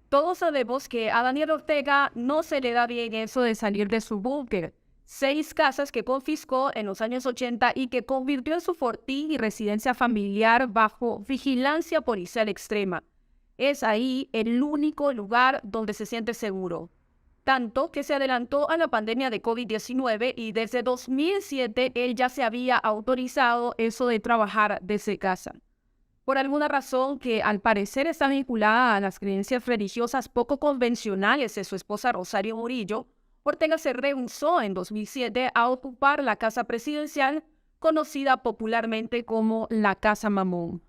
Todos sabemos que a Daniel Ortega no se le da bien eso de salir de su búnker. 6 casas que confiscó en los años 80 y que convirtió en su fortín y residencia familiar bajo vigilancia policial extrema. Es ahí el único lugar donde se siente seguro. Tanto que se adelantó a la pandemia de COVID-19 y desde 2007 él ya se había autorizado eso de trabajar desde casa. Por alguna razón que al parecer está vinculada a las creencias religiosas poco convencionales de su esposa Rosario Murillo, Ortega se rehusó en 2007 a ocupar la casa presidencial, conocida popularmente como la Casa Mamón.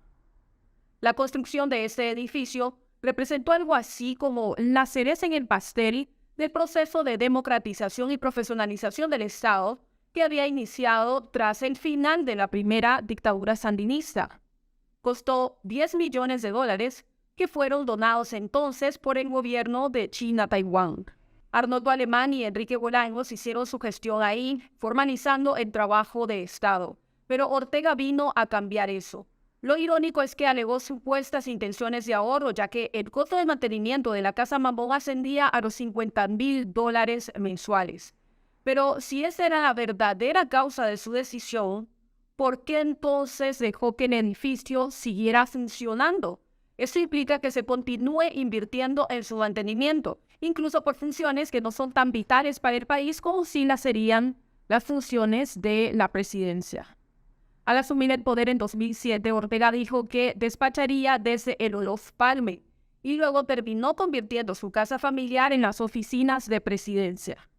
La construcción de este edificio representó algo así como la cereza en el pastel del proceso de democratización y profesionalización del Estado que había iniciado tras el final de la primera dictadura sandinista. Costó $10 millones que fueron donados entonces por el gobierno de China-Taiwán. Arnoldo Alemán y Enrique Bolaños hicieron su gestión ahí, formalizando el trabajo de Estado. Pero Ortega vino a cambiar eso. Lo irónico es que alegó supuestas intenciones de ahorro, ya que el costo de mantenimiento de la Casa Mamón ascendía a los $50,000 mensuales. Pero si esa era la verdadera causa de su decisión, ¿por qué entonces dejó que el edificio siguiera funcionando? Esto implica que se continúe invirtiendo en su mantenimiento, incluso por funciones que no son tan vitales para el país como si las serían las funciones de la presidencia. Al asumir el poder en 2007, Ortega dijo que despacharía desde el Olof Palme y luego terminó convirtiendo su casa familiar en las oficinas de presidencia.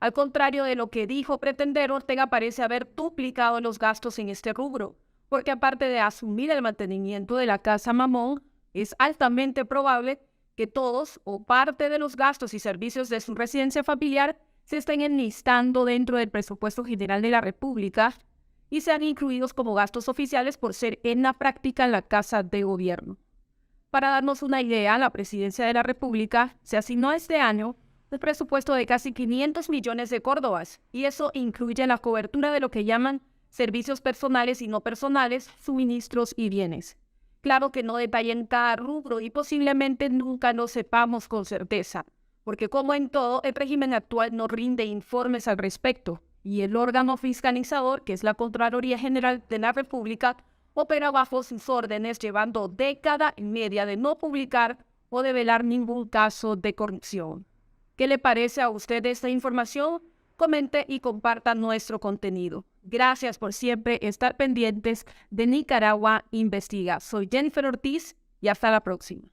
Al contrario de lo que dijo pretender, Ortega parece haber duplicado los gastos en este rubro, porque aparte de asumir el mantenimiento de la Casa Mamón, es altamente probable que todos o parte de los gastos y servicios de su residencia familiar se estén enlistando dentro del presupuesto general de la República y sean incluidos como gastos oficiales por ser en la práctica la Casa de Gobierno. Para darnos una idea, la Presidencia de la República se asignó este año el presupuesto de casi 500 millones de córdobas, y eso incluye la cobertura de lo que llaman servicios personales y no personales, suministros y bienes. Claro que no detallen cada rubro y posiblemente nunca lo sepamos con certeza, porque como en todo, el régimen actual no rinde informes al respecto, y el órgano fiscalizador, que es la Contraloría General de la República, opera bajo sus órdenes, llevando década y media de no publicar o develar ningún caso de corrupción. ¿Qué le parece a usted esta información? Comente y comparta nuestro contenido. Gracias por siempre estar pendientes de Nicaragua Investiga. Soy Jennifer Ortiz y hasta la próxima.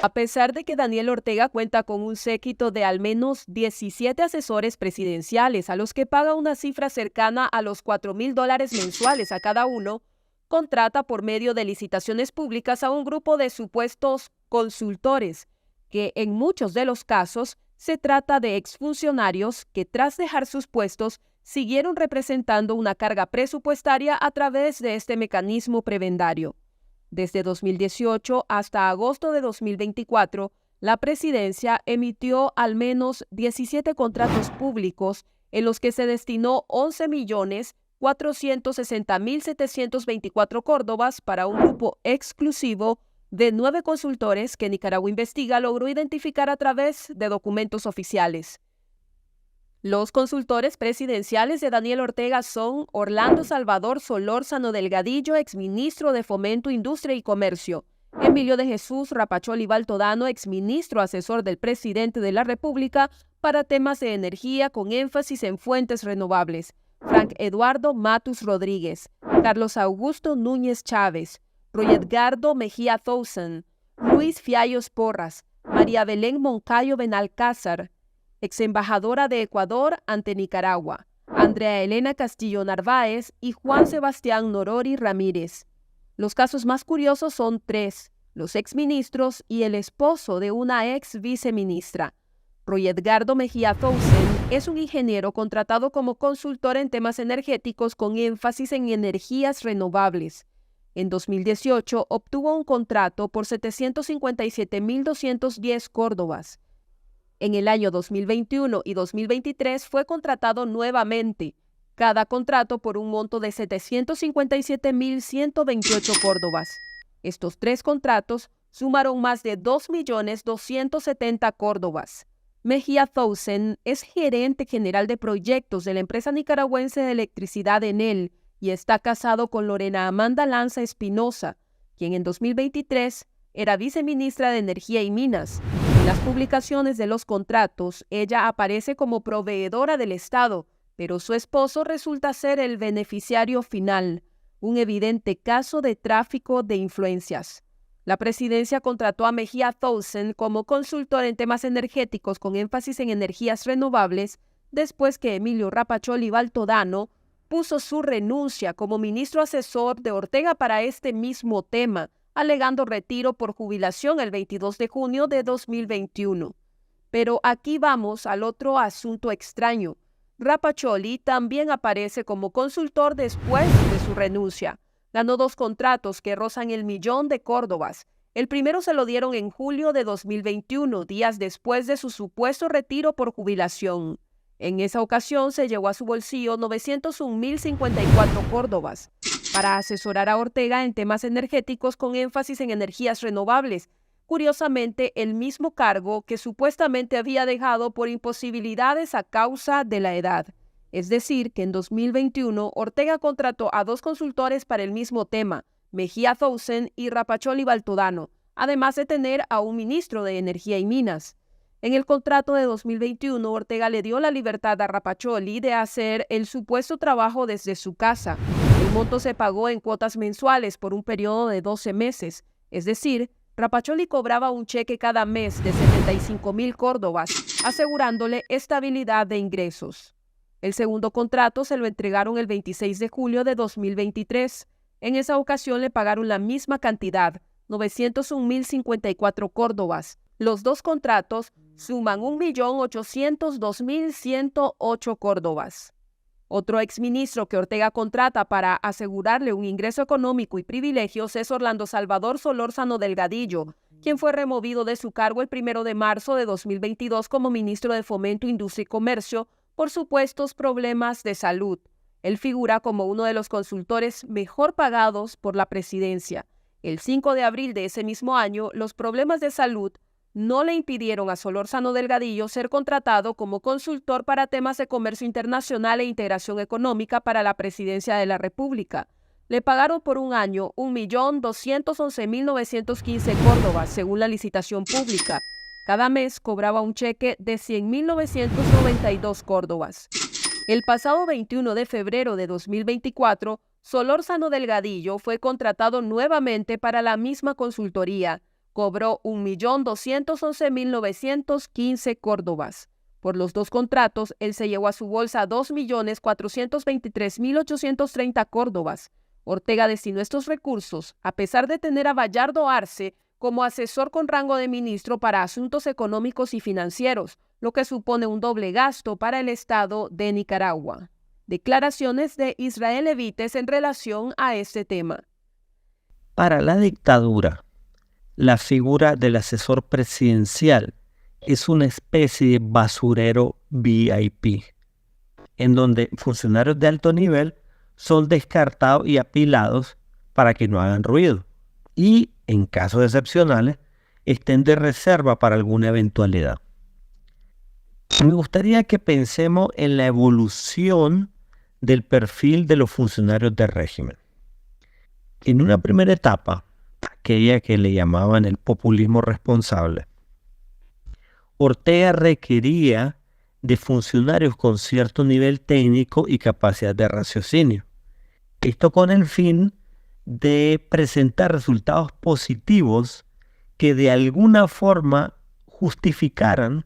A pesar de que Daniel Ortega cuenta con un séquito de al menos 17 asesores presidenciales, a los que paga una cifra cercana a los $4,000 mensuales a cada uno, contrata por medio de licitaciones públicas a un grupo de supuestos consultores, que en muchos de los casos se trata de exfuncionarios que tras dejar sus puestos siguieron representando una carga presupuestaria a través de este mecanismo prebendario. Desde 2018 hasta agosto de 2024, la presidencia emitió al menos 17 contratos públicos en los que se destinó 11.460.724 córdobas para un grupo exclusivo de 9 consultores que Nicaragua Investiga logró identificar a través de documentos oficiales. Los consultores presidenciales de Daniel Ortega son Orlando Salvador Solórzano Delgadillo, exministro de Fomento, Industria y Comercio; Emilio de Jesús Rapachol y Baltodano, exministro asesor del presidente de la República para temas de energía con énfasis en fuentes renovables; Frank Eduardo Matus Rodríguez; Carlos Augusto Núñez Chávez; Roy Edgardo Mejía Thousand; Luis Fiallos Porras; María Belén Moncayo Benalcázar, exembajadora de Ecuador ante Nicaragua; Andrea Elena Castillo Narváez y Juan Sebastián Norori Ramírez. Los casos más curiosos son 3, los exministros y el esposo de una ex viceministra. Roy Edgardo Mejía Thousand es un ingeniero contratado como consultor en temas energéticos con énfasis en energías renovables. En 2018 obtuvo un contrato por 757.210 córdobas. En el año 2021 y 2023 fue contratado nuevamente, cada contrato por un monto de 757.128 córdobas. Estos 3 contratos sumaron más de 2.270.000 córdobas. Mejía Thousand es gerente general de proyectos de la empresa nicaragüense de electricidad Enel y está casado con Lorena Amanda Lanza Espinosa, quien en 2023 era viceministra de Energía y Minas. En las publicaciones de los contratos, ella aparece como proveedora del Estado, pero su esposo resulta ser el beneficiario final, un evidente caso de tráfico de influencias. La presidencia contrató a Mejía Thousand como consultor en temas energéticos con énfasis en energías renovables después que Emilio Rapacholi Baltodano puso su renuncia como ministro asesor de Ortega para este mismo tema, alegando retiro por jubilación el 22 de junio de 2021. Pero aquí vamos al otro asunto extraño. Rapacholi también aparece como consultor después de su renuncia. Ganó 2 contratos que rozan el 1.000.000 de córdobas. El primero se lo dieron en julio de 2021, días después de su supuesto retiro por jubilación. En esa ocasión se llevó a su bolsillo 901.054 córdobas para asesorar a Ortega en temas energéticos con énfasis en energías renovables. Curiosamente, el mismo cargo que supuestamente había dejado por imposibilidades a causa de la edad. Es decir, que en 2021 Ortega contrató a 2 consultores para el mismo tema, Mejía Thousand y Rapacholi Baltodano, además de tener a un ministro de Energía y Minas. En el contrato de 2021, Ortega le dio la libertad a Rapacholi de hacer el supuesto trabajo desde su casa. El monto se pagó en cuotas mensuales por un periodo de 12 meses, es decir, Rapacholi cobraba un cheque cada mes de 75.000 córdobas, asegurándole estabilidad de ingresos. El segundo contrato se lo entregaron el 26 de julio de 2023. En esa ocasión le pagaron la misma cantidad, 901.054 córdobas. Los 2 contratos suman 1.802.108 córdobas. Otro exministro que Ortega contrata para asegurarle un ingreso económico y privilegios es Orlando Salvador Solórzano Delgadillo, quien fue removido de su cargo el 1 de marzo de 2022 como ministro de Fomento, Industria y Comercio por supuestos problemas de salud. Él figura como uno de los consultores mejor pagados por la presidencia. El 5 de abril de ese mismo año, los problemas de salud no le impidieron a Solórzano Delgadillo ser contratado como consultor para temas de comercio internacional e integración económica para la presidencia de la República. Le pagaron por un año 1.211.915 córdobas, según la licitación pública. Cada mes cobraba un cheque de 100.992 córdobas. El pasado 21 de febrero de 2024, Solórzano Delgadillo fue contratado nuevamente para la misma consultoría. Cobró 1.211.915 córdobas. Por los 2 contratos, él se llevó a su bolsa 2.423.830 córdobas. Ortega destinó estos recursos, a pesar de tener a Bayardo Arce como asesor con rango de ministro para asuntos económicos y financieros, lo que supone un doble gasto para el Estado de Nicaragua. Declaraciones de Israel Evites en relación a este tema. Para la dictadura, la figura del asesor presidencial es una especie de basurero VIP, en donde funcionarios de alto nivel son descartados y apilados para que no hagan ruido y, en casos excepcionales, estén de reserva para alguna eventualidad. Me gustaría que pensemos en la evolución del perfil de los funcionarios del régimen. En una primera etapa, aquella que le llamaban el populismo responsable, Ortega requería de funcionarios con cierto nivel técnico y capacidad de raciocinio. Esto con el fin de presentar resultados positivos que de alguna forma justificaran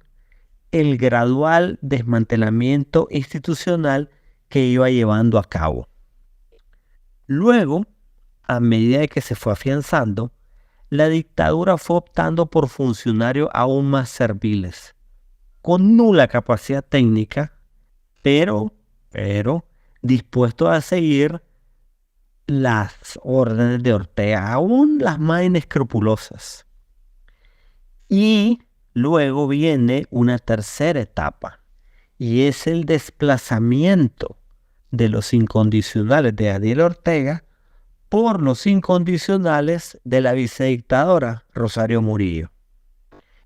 el gradual desmantelamiento institucional que iba llevando a cabo. Luego, a medida que se fue afianzando, la dictadura fue optando por funcionarios aún más serviles, con nula capacidad técnica, pero dispuestos a seguir las órdenes de Ortega, aún las más inescrupulosas. Y luego viene una tercera etapa, y es el desplazamiento de los incondicionales de Daniel Ortega por los incondicionales de la vicedictadora Rosario Murillo.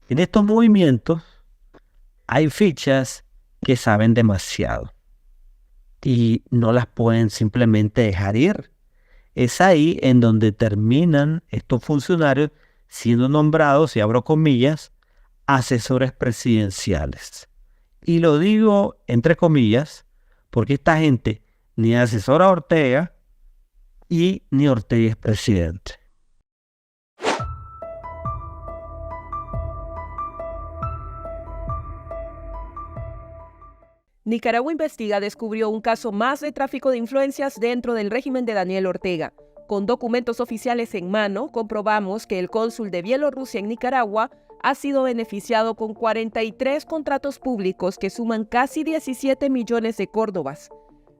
En estos movimientos hay fichas que saben demasiado y no las pueden simplemente dejar ir. Es ahí en donde terminan estos funcionarios siendo nombrados, y abro comillas, asesores presidenciales. Y lo digo entre comillas porque esta gente ni asesora a Ortega y ni Ortega es presidente. Nicaragua Investiga descubrió un caso más de tráfico de influencias dentro del régimen de Daniel Ortega. Con documentos oficiales en mano, comprobamos que el cónsul de Bielorrusia en Nicaragua ha sido beneficiado con 43 contratos públicos que suman casi 17 millones de córdobas.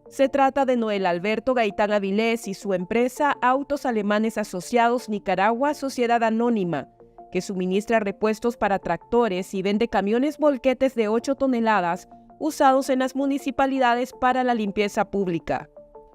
Se trata de Noel Alberto Gaitán Avilés y su empresa Autos Alemanes Asociados Nicaragua Sociedad Anónima, que suministra repuestos para tractores y vende camiones volquetes de 8 toneladas usados en las municipalidades para la limpieza pública.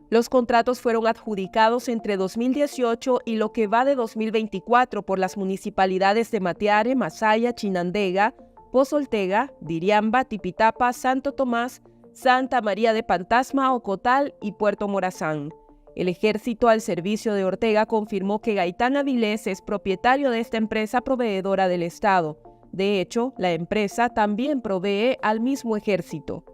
Los contratos fueron adjudicados entre 2018 y lo que va de 2024 por las municipalidades de Matiare, Masaya, Chinandega, Pozoltega, Diriamba, Tipitapa, Santo Tomás, Santa María de Pantasma, Ocotal y Puerto Morazán. El ejército al servicio de Ortega confirmó que Gaitán Avilés es propietario de esta empresa proveedora del Estado. De hecho, la empresa también provee al mismo ejército.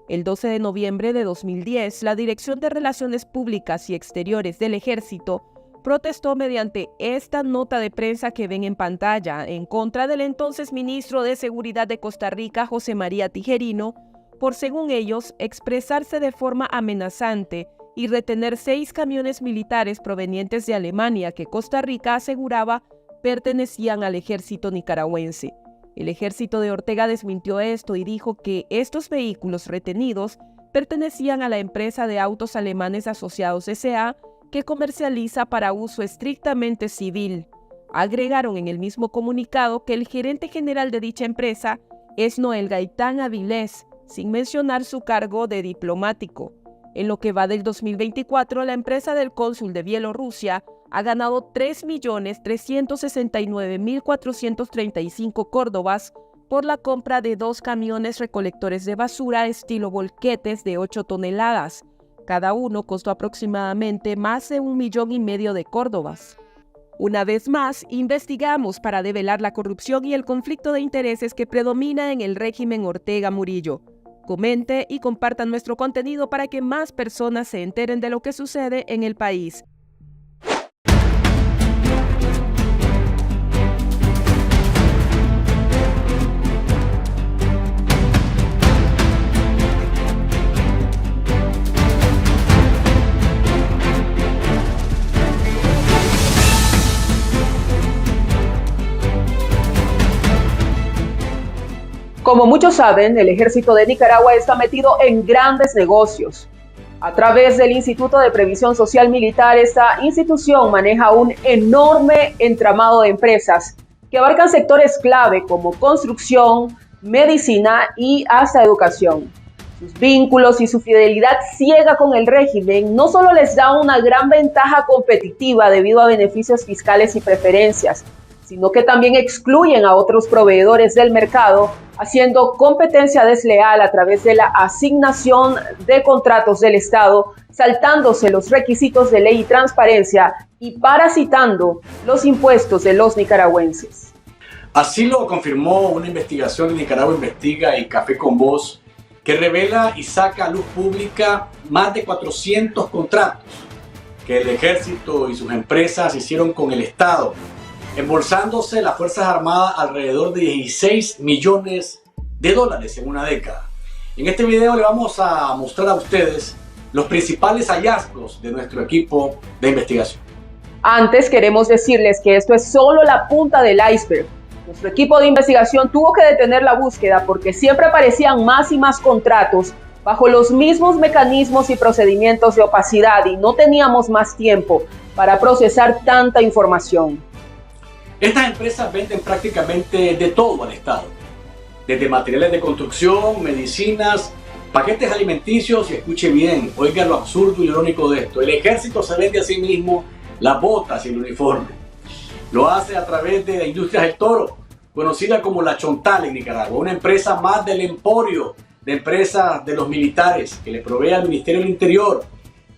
El 12 de noviembre de 2010, la Dirección de Relaciones Públicas y Exteriores del Ejército protestó mediante esta nota de prensa que ven en pantalla en contra del entonces ministro de Seguridad de Costa Rica, José María Tijerino, por, según ellos, expresarse de forma amenazante y retener 6 camiones militares provenientes de Alemania que Costa Rica aseguraba pertenecían al ejército nicaragüense. El ejército de Ortega desmintió esto y dijo que estos vehículos retenidos pertenecían a la empresa de Autos Alemanes Asociados S.A., que comercializa para uso estrictamente civil. Agregaron en el mismo comunicado que el gerente general de dicha empresa es Noel Gaitán Avilés, sin mencionar su cargo de diplomático. En lo que va del 2024, la empresa del cónsul de Bielorrusia ha ganado 3.369.435 córdobas por la compra de 2 camiones recolectores de basura estilo volquetes de 8 toneladas. Cada uno costó aproximadamente más de 1,5 millones de córdobas. Una vez más, investigamos para develar la corrupción y el conflicto de intereses que predomina en el régimen Ortega Murillo. Comente y compartan nuestro contenido para que más personas se enteren de lo que sucede en el país. Como muchos saben, el ejército de Nicaragua está metido en grandes negocios. A través del Instituto de Previsión Social Militar, esta institución maneja un enorme entramado de empresas que abarcan sectores clave como construcción, medicina y hasta educación. Sus vínculos y su fidelidad ciega con el régimen no solo les da una gran ventaja competitiva debido a beneficios fiscales y preferencias, sino que también excluyen a otros proveedores del mercado, haciendo competencia desleal a través de la asignación de contratos del Estado, saltándose los requisitos de ley y transparencia y parasitando los impuestos de los nicaragüenses. Así lo confirmó una investigación de Nicaragua Investiga y Café con Voz, que revela y saca a luz pública más de 400 contratos que el ejército y sus empresas hicieron con el Estado, embolsándose las Fuerzas Armadas alrededor de 16 millones de dólares en una década. En este video le vamos a mostrar a ustedes los principales hallazgos de nuestro equipo de investigación. Antes queremos decirles que esto es solo la punta del iceberg. Nuestro equipo de investigación tuvo que detener la búsqueda porque siempre aparecían más y más contratos bajo los mismos mecanismos y procedimientos de opacidad y no teníamos más tiempo para procesar tanta información. Estas empresas venden prácticamente de todo al Estado, desde materiales de construcción, medicinas, paquetes alimenticios y escuche bien, oiga lo absurdo y irónico de esto, el ejército se vende a sí mismo las botas y el uniforme. Lo hace a través de Industrias El Toro, conocida como La Chontal en Nicaragua, una empresa más del emporio de empresas de los militares que le provee al Ministerio del Interior,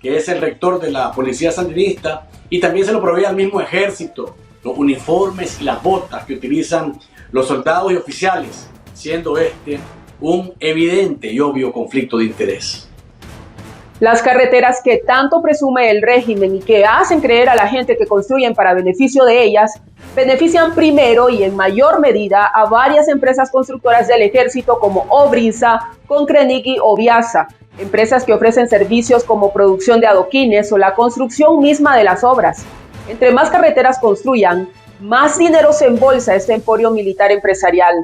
que es el rector de la policía sandinista, y también se lo provee al mismo ejército, los uniformes y las botas que utilizan los soldados y oficiales, siendo este un evidente y obvio conflicto de interés. Las carreteras que tanto presume el régimen y que hacen creer a la gente que construyen para beneficio de ellas, benefician primero y en mayor medida a varias empresas constructoras del ejército como Obrinza, Concreniqui o Viasa, empresas que ofrecen servicios como producción de adoquines o la construcción misma de las obras. Entre más carreteras construyan, más dinero se embolsa este emporio militar empresarial.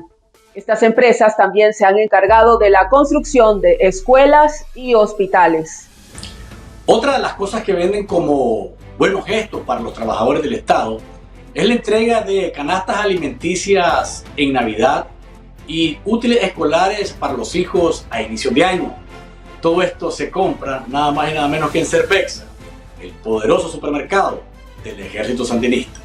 Estas empresas también se han encargado de la construcción de escuelas y hospitales. Otra de las cosas que venden como buenos gestos para los trabajadores del Estado es la entrega de canastas alimenticias en Navidad y útiles escolares para los hijos a inicio de año. Todo esto se compra nada más y nada menos que en Cervexa, el poderoso supermercado del ejército sandinista.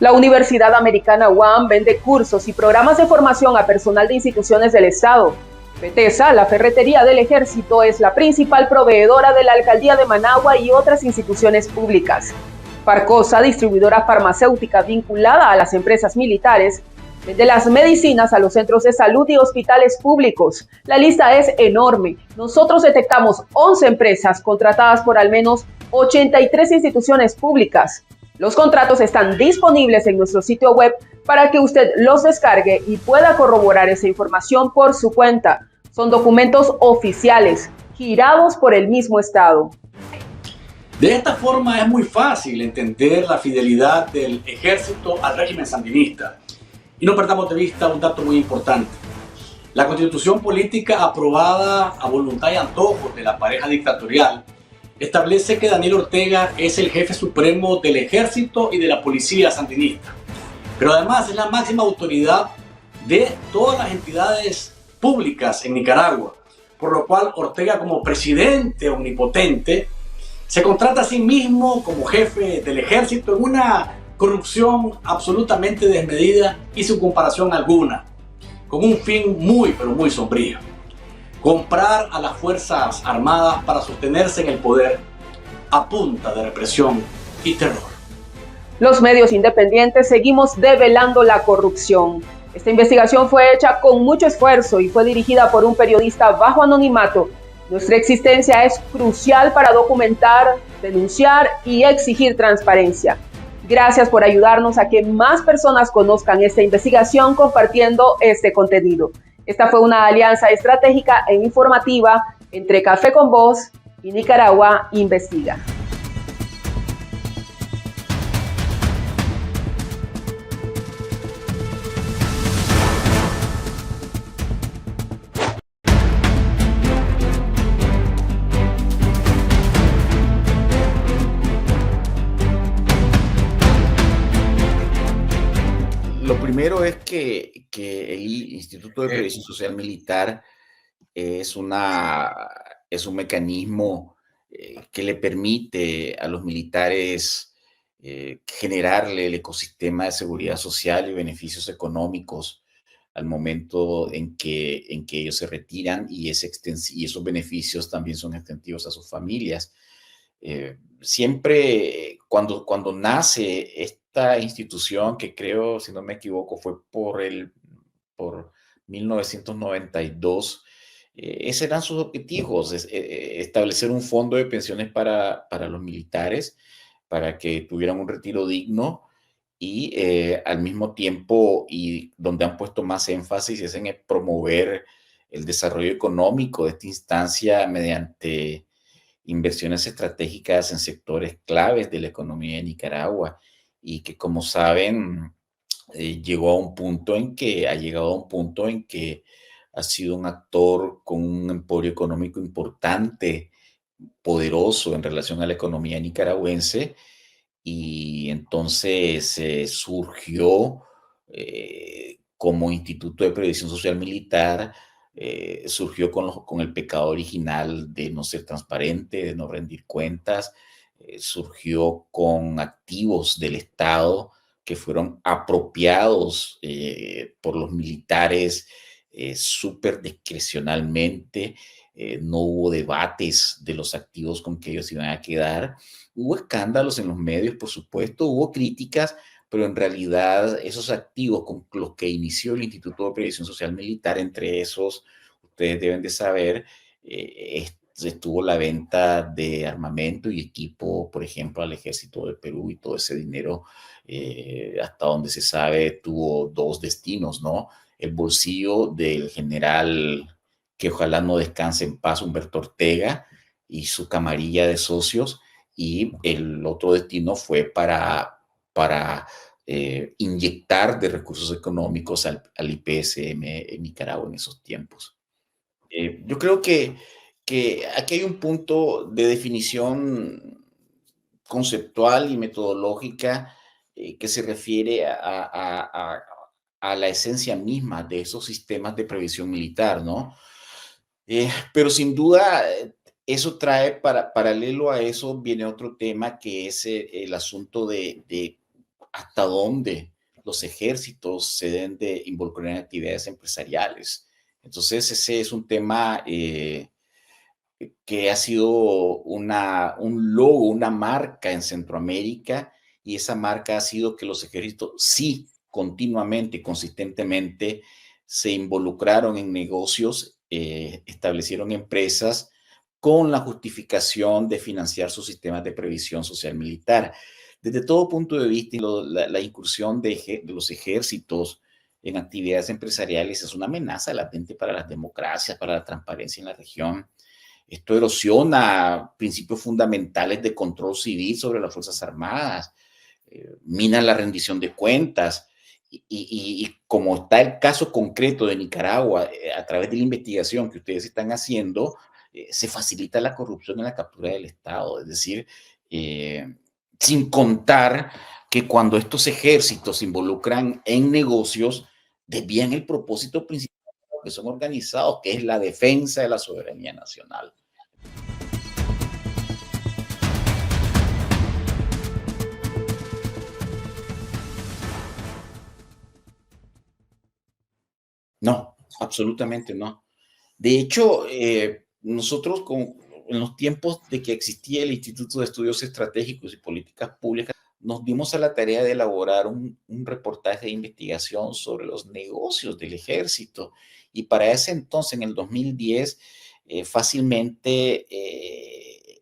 La Universidad Americana UAM vende cursos y programas de formación a personal de instituciones del Estado. PETESA, la ferretería del ejército, es la principal proveedora de la Alcaldía de Managua y otras instituciones públicas. Farcosa, distribuidora farmacéutica vinculada a las empresas militares, vende las medicinas a los centros de salud y hospitales públicos. La lista es enorme. Nosotros detectamos 11 empresas contratadas por al menos 83 instituciones públicas. Los contratos están disponibles en nuestro sitio web para que usted los descargue y pueda corroborar esa información por su cuenta. Son documentos oficiales, girados por el mismo Estado. De esta forma es muy fácil entender la fidelidad del ejército al régimen sandinista. Y no perdamos de vista un dato muy importante. La constitución política aprobada a voluntad y antojo de la pareja dictatorial establece que Daniel Ortega es el jefe supremo del ejército y de la policía sandinista. Pero además es la máxima autoridad de todas las entidades públicas en Nicaragua, por lo cual Ortega, como presidente omnipotente, se contrata a sí mismo como jefe del ejército en una corrupción absolutamente desmedida y sin comparación alguna, con un fin muy pero muy sombrío: comprar a las Fuerzas Armadas para sostenerse en el poder a punta de represión y terror. Los medios independientes seguimos develando la corrupción. Esta investigación fue hecha con mucho esfuerzo y fue dirigida por un periodista bajo anonimato. Nuestra existencia es crucial para documentar, denunciar y exigir transparencia. Gracias por ayudarnos a que más personas conozcan esta investigación compartiendo este contenido. Esta fue una alianza estratégica e informativa entre Café con Voz y Nicaragua Investiga. Lo primero es que el Instituto de Previsión Social Militar es un mecanismo que le permite a los militares generarle el ecosistema de seguridad social y beneficios económicos al momento en que ellos se retiran, y esos beneficios también son extensivos a sus familias. Siempre cuando nace esta institución, que creo, si no me equivoco, fue por 1992, esos eran sus objetivos: establecer un fondo de pensiones para los militares, para que tuvieran un retiro digno, y al mismo tiempo, y donde han puesto más énfasis, es en promover el desarrollo económico de esta instancia mediante inversiones estratégicas en sectores claves de la economía de Nicaragua, y que, como saben, ha llegado a un punto en que ha sido un actor con un emporio económico importante, poderoso en relación a la economía nicaragüense. Y entonces surgió como Instituto de Previsión Social Militar. Surgió con el pecado original de no ser transparente, de no rendir cuentas, surgió con activos del Estado que fueron apropiados por los militares súper discrecionalmente. No hubo debates de los activos con que ellos iban a quedar. Hubo escándalos en los medios, por supuesto, hubo críticas, pero en realidad esos activos con los que inició el Instituto de Previsión Social Militar, entre esos, ustedes deben de saber, estuvo la venta de armamento y equipo, por ejemplo, al Ejército de Perú, y todo ese dinero, hasta donde se sabe, tuvo dos destinos, ¿no? El bolsillo del general, que ojalá no descanse en paz, Humberto Ortega, y su camarilla de socios, y el otro destino fue para inyectar de recursos económicos al IPSM en Nicaragua en esos tiempos. Yo creo que aquí hay un punto de definición conceptual y metodológica que se refiere a la esencia misma de esos sistemas de previsión militar, ¿no? Pero sin duda, eso trae, paralelo a eso, viene otro tema que es el asunto de hasta dónde los ejércitos se deben de involucrar en actividades empresariales. Entonces, ese es un tema que ha sido un logo, una marca en Centroamérica, y esa marca ha sido que los ejércitos sí, continuamente, consistentemente, se involucraron en negocios, establecieron empresas con la justificación de financiar sus sistemas de previsión social militar. Desde todo punto de vista, la incursión de los ejércitos en actividades empresariales es una amenaza latente para las democracias, para la transparencia en la región. Esto erosiona principios fundamentales de control civil sobre las Fuerzas Armadas, mina la rendición de cuentas, y como está el caso concreto de Nicaragua, a través de la investigación que ustedes están haciendo, se facilita la corrupción en la captura del Estado. Es decir, sin contar que cuando estos ejércitos se involucran en negocios, desvían el propósito principal de lo que son organizados, que es la defensa de la soberanía nacional. No, absolutamente no. De hecho, nosotros en los tiempos de que existía el Instituto de Estudios Estratégicos y Políticas Públicas, nos dimos a la tarea de elaborar un reportaje de investigación sobre los negocios del ejército. Y para ese entonces, en el 2010, fácilmente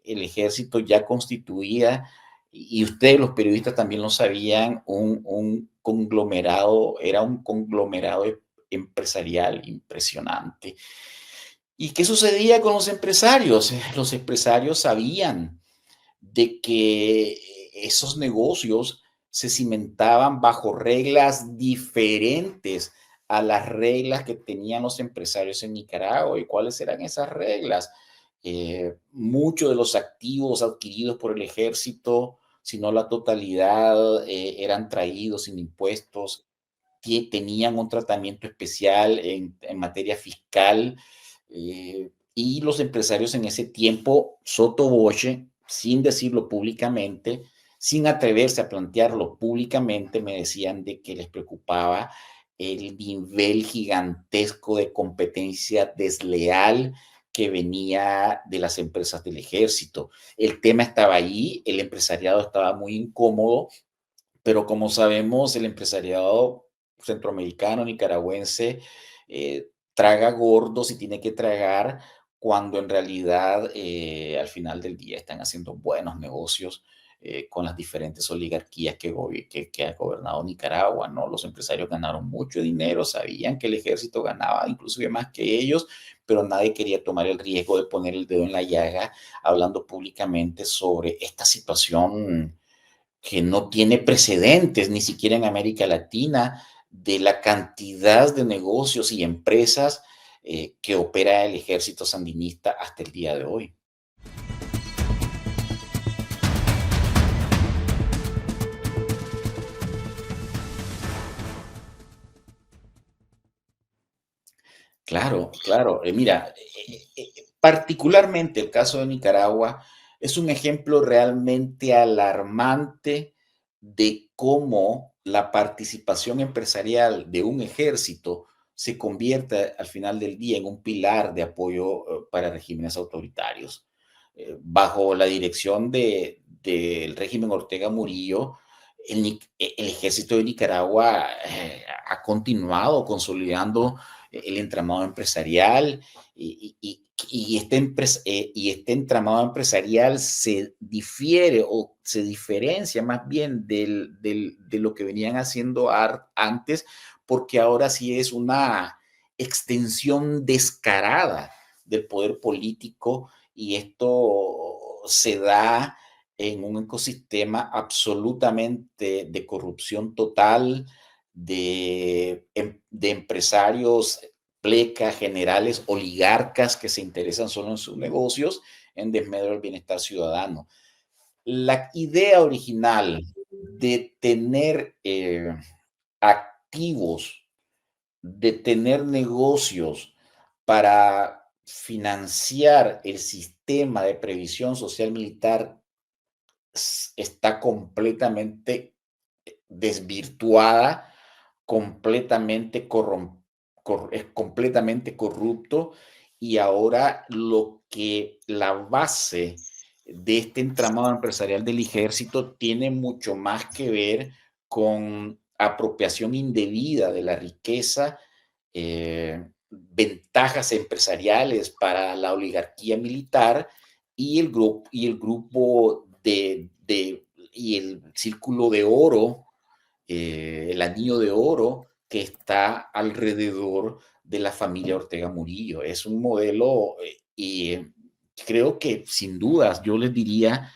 el ejército ya constituía, y ustedes los periodistas también lo sabían, un conglomerado, era un conglomerado empresarial impresionante. ¿Y qué sucedía con los empresarios? Los empresarios sabían de que esos negocios se cimentaban bajo reglas diferentes a las reglas que tenían los empresarios en Nicaragua. ¿Y cuáles eran esas reglas? Muchos de los activos adquiridos por el ejército, si no la totalidad, eran traídos sin impuestos, tenían un tratamiento especial en materia fiscal, y los empresarios en ese tiempo, sotto voce, sin decirlo públicamente, sin atreverse a plantearlo públicamente, me decían de que les preocupaba el nivel gigantesco de competencia desleal que venía de las empresas del ejército. El tema estaba ahí, el empresariado estaba muy incómodo, pero como sabemos, el empresariado centroamericano, nicaragüense, traga gordos y tiene que tragar cuando en realidad al final del día están haciendo buenos negocios con las diferentes oligarquías que ha gobernado Nicaragua, ¿no? Los empresarios ganaron mucho dinero, sabían que el ejército ganaba inclusive más que ellos, pero nadie quería tomar el riesgo de poner el dedo en la llaga hablando públicamente sobre esta situación que no tiene precedentes ni siquiera en América Latina, de la cantidad de negocios y empresas que opera el ejército sandinista hasta el día de hoy. Claro, claro. Mira, particularmente el caso de Nicaragua es un ejemplo realmente alarmante de cómo la participación empresarial de un ejército se convierte al final del día en un pilar de apoyo para regímenes autoritarios. Bajo la dirección del régimen Ortega Murillo, el ejército de Nicaragua ha continuado consolidando el entramado empresarial y este entramado empresarial se difiere o se diferencia más bien de lo que venían haciendo antes, porque ahora sí es una extensión descarada del poder político, y esto se da en un ecosistema absolutamente de corrupción total, de empresarios, plecas, generales, oligarcas que se interesan solo en sus negocios en desmedro del bienestar ciudadano. La idea original de tener activos, de tener negocios para financiar el sistema de previsión social militar está completamente desvirtuada, es completamente corrupto, y ahora la base de este entramado empresarial del ejército tiene mucho más que ver con apropiación indebida de la riqueza, ventajas empresariales para la oligarquía militar y el grupo y el círculo de oro, el anillo de oro que está alrededor de la familia Ortega Murillo. Es un modelo y creo que sin dudas yo les diría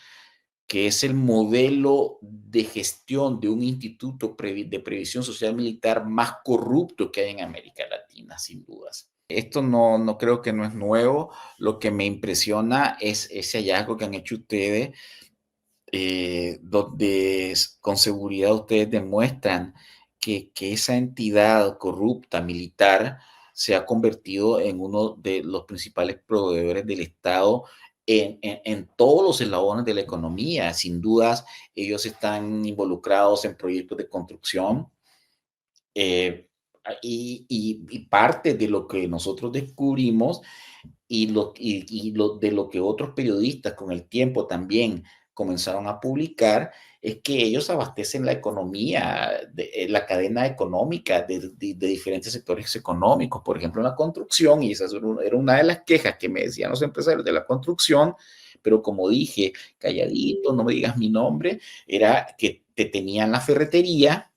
que es el modelo de gestión de un instituto de previsión social militar más corrupto que hay en América Latina, sin dudas. Esto no creo que no es nuevo. Lo que me impresiona es ese hallazgo que han hecho ustedes, donde con seguridad ustedes demuestran que esa entidad corrupta militar se ha convertido en uno de los principales proveedores del Estado en todos los eslabones de la economía. Sin dudas, ellos están involucrados en proyectos de construcción, y parte de lo que nosotros descubrimos y de lo que otros periodistas con el tiempo también comenzaron a publicar, es que ellos abastecen la economía, la cadena económica de diferentes sectores económicos, por ejemplo, en la construcción, y esa era una de las quejas que me decían los empresarios de la construcción, pero como dije, calladito, no me digas mi nombre, era que te tenían la ferretería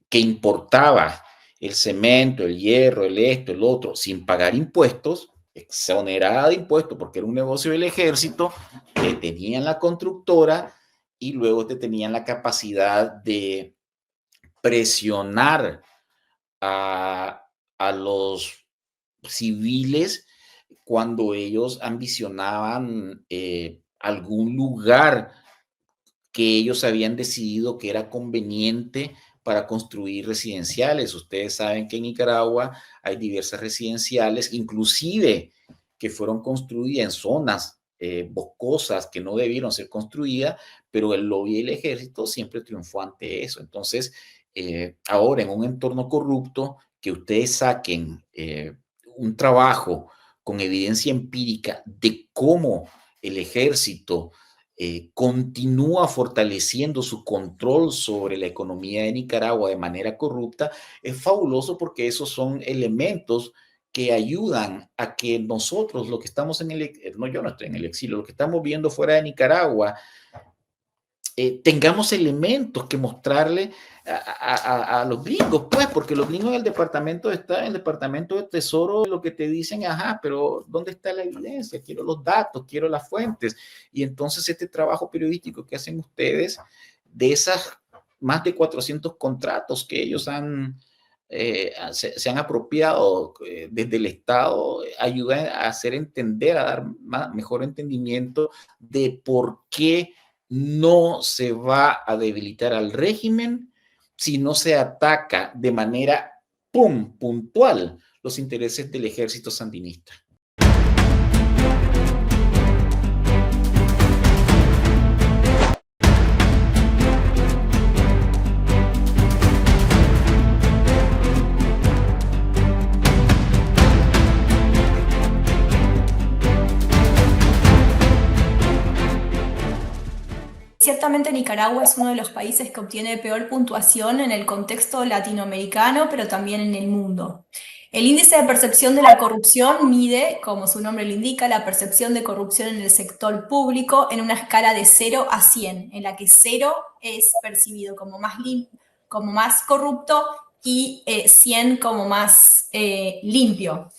que importaba el cemento, el hierro, el otro, sin pagar impuestos, exonerada de impuestos porque era un negocio del ejército, te tenían la constructora y luego te tenían la capacidad de presionar a los civiles cuando ellos ambicionaban algún lugar que ellos habían decidido que era conveniente para construir residenciales. Ustedes saben que en Nicaragua hay diversas residenciales, inclusive que fueron construidas en zonas boscosas que no debieron ser construidas, pero el lobby del ejército siempre triunfó ante eso. Entonces, ahora en un entorno corrupto, que ustedes saquen un trabajo con evidencia empírica de cómo el ejército continúa fortaleciendo su control sobre la economía de Nicaragua de manera corrupta, es fabuloso, porque esos son elementos que ayudan a que nosotros, lo que estamos yo no estoy en el exilio, lo que estamos viendo fuera de Nicaragua, tengamos elementos que mostrarle a los gringos, pues, porque los gringos en el departamento de Tesoro, lo que te dicen, pero ¿dónde está la evidencia? Quiero los datos, quiero las fuentes. Y entonces este trabajo periodístico que hacen ustedes, de esas más de 400 contratos que ellos se han apropiado desde el Estado, ayuda a hacer entender, a dar mejor entendimiento de por qué no se va a debilitar al régimen si no se ataca de manera puntual los intereses del ejército sandinista. justamente Nicaragua es uno de los países que obtiene peor puntuación en el contexto latinoamericano, pero también en el mundo. El índice de percepción de la corrupción mide, como su nombre lo indica, la percepción de corrupción en el sector público en una escala de 0 a 100, en la que 0 es percibido como más corrupto y 100 como más limpio.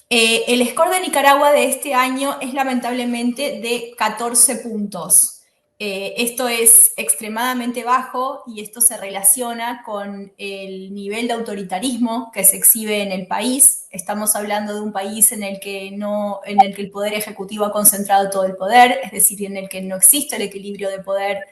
El score de Nicaragua de este año es lamentablemente de 14 puntos. Esto es extremadamente bajo y esto se relaciona con el nivel de autoritarismo que se exhibe en el país. Estamos hablando de un país en el que el poder ejecutivo ha concentrado todo el poder, es decir, en el que no existe el equilibrio de poder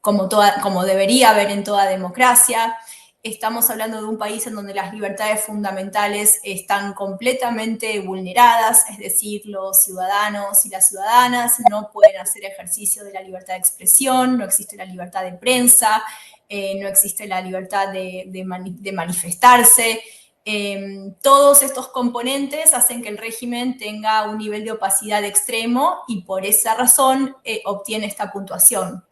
como debería haber en toda democracia. Estamos hablando de un país en donde las libertades fundamentales están completamente vulneradas, es decir, los ciudadanos y las ciudadanas no pueden hacer ejercicio de la libertad de expresión, no existe la libertad de prensa, no existe la libertad de manifestarse. Todos estos componentes hacen que el régimen tenga un nivel de opacidad extremo y por esa razón obtiene esta puntuación.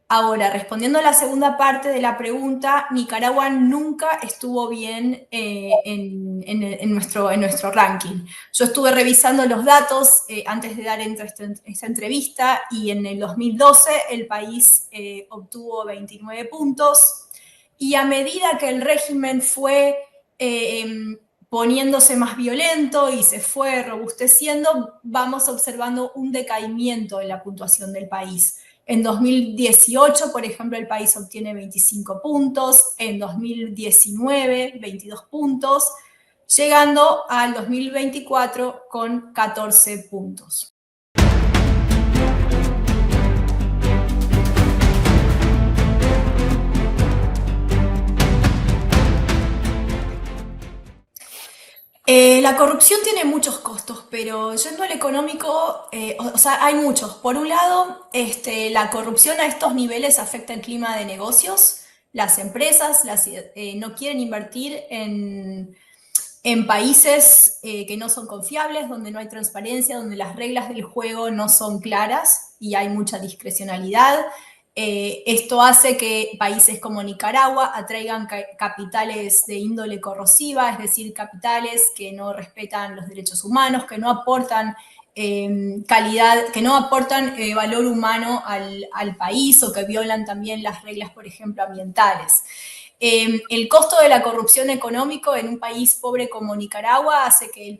Ahora, respondiendo a la segunda parte de la pregunta, Nicaragua nunca estuvo bien en nuestro ranking. Yo estuve revisando los datos antes de dar esta entrevista y en el 2012 el país obtuvo 29 puntos y a medida que el régimen fue poniéndose más violento y se fue robusteciendo, vamos observando un decaimiento en la puntuación del país. En 2018, por ejemplo, el país obtiene 25 puntos, en 2019, 22 puntos, llegando al 2024 con 14 puntos. La corrupción tiene muchos costos, pero yendo al económico, hay muchos. Por un lado, la corrupción a estos niveles afecta el clima de negocios. Las empresas no quieren invertir en países que no son confiables, donde no hay transparencia, donde las reglas del juego no son claras y hay mucha discrecionalidad. Esto hace que países como Nicaragua atraigan capitales de índole corrosiva, es decir, capitales que no respetan los derechos humanos, que no aportan calidad, que no aportan valor humano al país o que violan también las reglas, por ejemplo, ambientales. El costo de la corrupción económico en un país pobre como Nicaragua hace que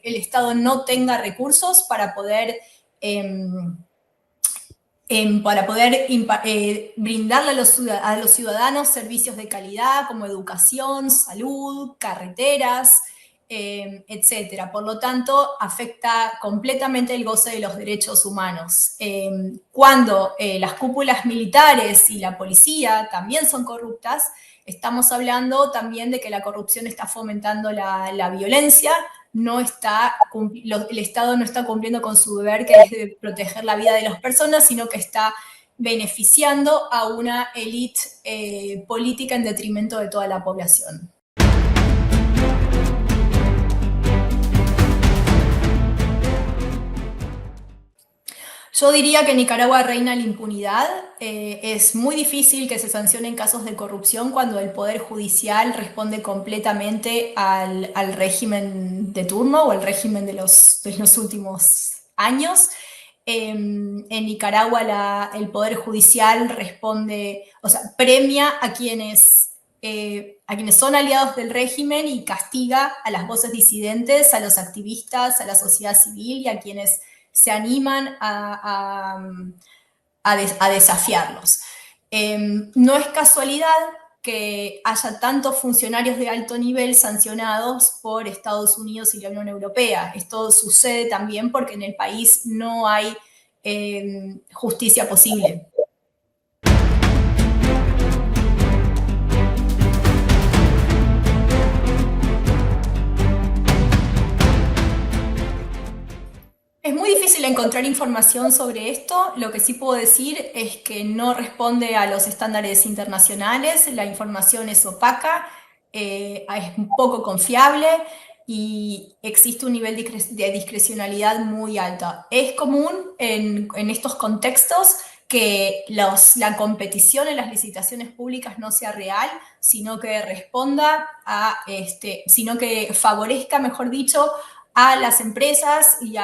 el Estado no tenga recursos para poder brindarle a los ciudadanos servicios de calidad como educación, salud, carreteras, etc. Por lo tanto, afecta completamente el goce de los derechos humanos. Cuando las cúpulas militares y la policía también son corruptas, estamos hablando también de que la corrupción está fomentando la violencia, el Estado no está cumpliendo con su deber, que es de proteger la vida de las personas, sino que está beneficiando a una élite política en detrimento de toda la población. Yo diría que en Nicaragua reina la impunidad. Es muy difícil que se sancionen casos de corrupción cuando el Poder Judicial responde completamente al régimen de turno o al régimen de los últimos años. En Nicaragua el Poder Judicial premia a quienes son aliados del régimen y castiga a las voces disidentes, a los activistas, a la sociedad civil y a quienes se animan a desafiarlos. No es casualidad que haya tantos funcionarios de alto nivel sancionados por Estados Unidos y la Unión Europea. Esto sucede también porque en el país no hay justicia posible. Es muy difícil encontrar información sobre esto. Lo que sí puedo decir es que no responde a los estándares internacionales, la información es opaca, es poco confiable y existe un nivel de discrecionalidad muy alto. Es común en estos contextos que la competición en las licitaciones públicas no sea real, sino que responda a, sino que favorezca, mejor dicho, a las empresas y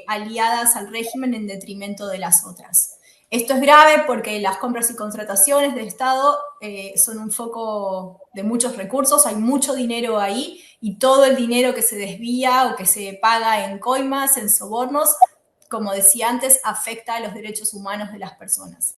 aliadas al régimen en detrimento de las otras. Esto es grave porque las compras y contrataciones del Estado son un foco de muchos recursos, hay mucho dinero ahí y todo el dinero que se desvía o que se paga en coimas, en sobornos, como decía antes, afecta a los derechos humanos de las personas.